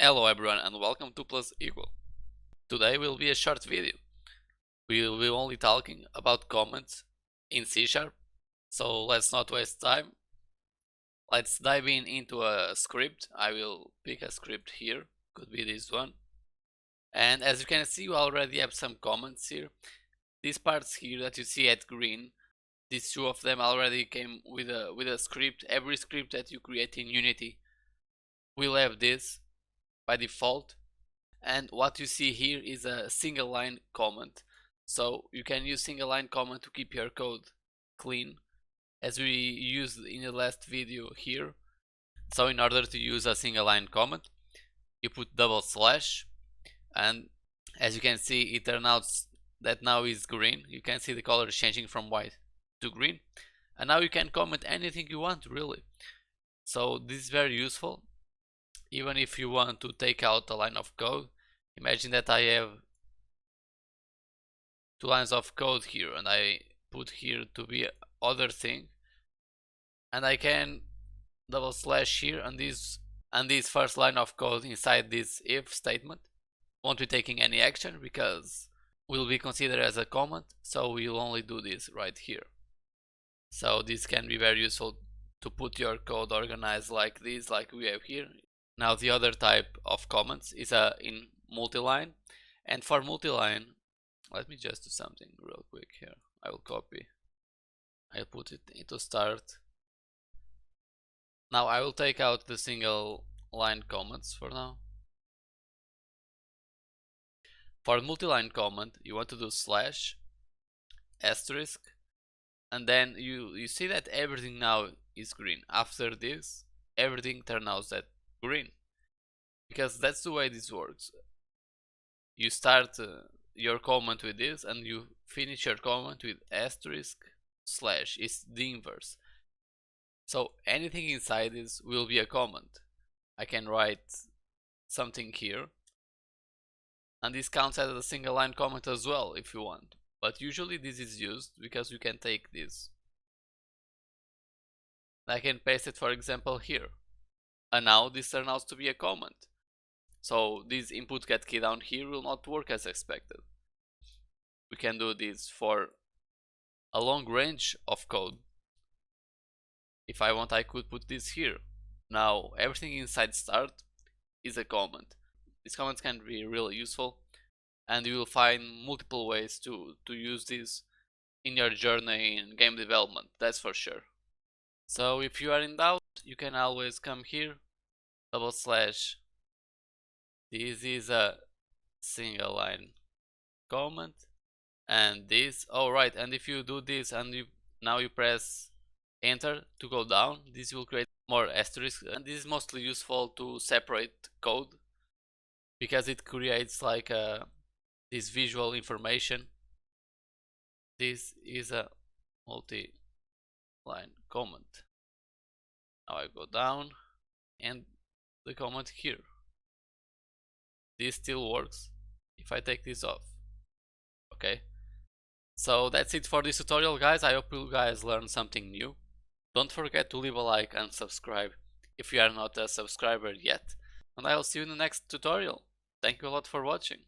Hello everyone and welcome to Plus Equal. Today will be a short video. We will be only talking about comments in C#, so let's not waste time. Let's dive into a script. I will pick a script here, could be this one. And as you can see, we already have some comments here. These parts here that you see at green, these two of them already came with a script. Every script that you create in Unity will have this by default. And what you see here is a single line comment. So you can use single line comment to keep your code clean, as we used in the last video here. So in order to use a single line comment, you put double slash, and as you can see, it turns out that now is green. You can see the color is changing from white to green, and now you can comment anything you want, really. So this is very useful. Even if you want to take out a line of code, imagine that I have 2 lines of code here and I put here to be other thing, and I can double slash here, and this first line of code inside this if statement won't be taking any action because will be considered as a comment, so we'll only do this right here. So this can be very useful to put your code organized like this, like we have here. Now the other type of comments is in multi-line, and for multi-line, let me just do something real quick here. I will copy, I'll put it into start. Now I will take out the single line comments for now. For multi-line comment, you want to do slash asterisk, and then you see that everything now is green. After this, everything turns out that green, because that's the way this works. You start your comment with this and you finish your comment with asterisk slash. It's the inverse. So anything inside this will be a comment. I can write something here, and this counts as a single line comment as well if you want, but usually this is used because you can take this. I can paste it, for example, here, and now this turns out to be a comment. So this input get key down here will not work as expected. We can do this for a long range of code. If I want, I could put this here. Now everything inside start is a comment. These comments can be really useful, and you will find multiple ways to use this in your journey in game development, that's for sure. So if you are in doubt, you can always come here, double slash. This is a single line comment, and this, oh right, and if you do this and now you press enter to go down, this will create more asterisks, and this is mostly useful to separate code because it creates like this visual information. This is a multi-line comment. Now I go down and the comment here. This still works if I take this off. Okay, so that's it for this tutorial, guys. I hope you guys learned something new. Don't forget to leave a like and subscribe if you are not a subscriber yet, and I will see you in the next tutorial. Thank you a lot for watching.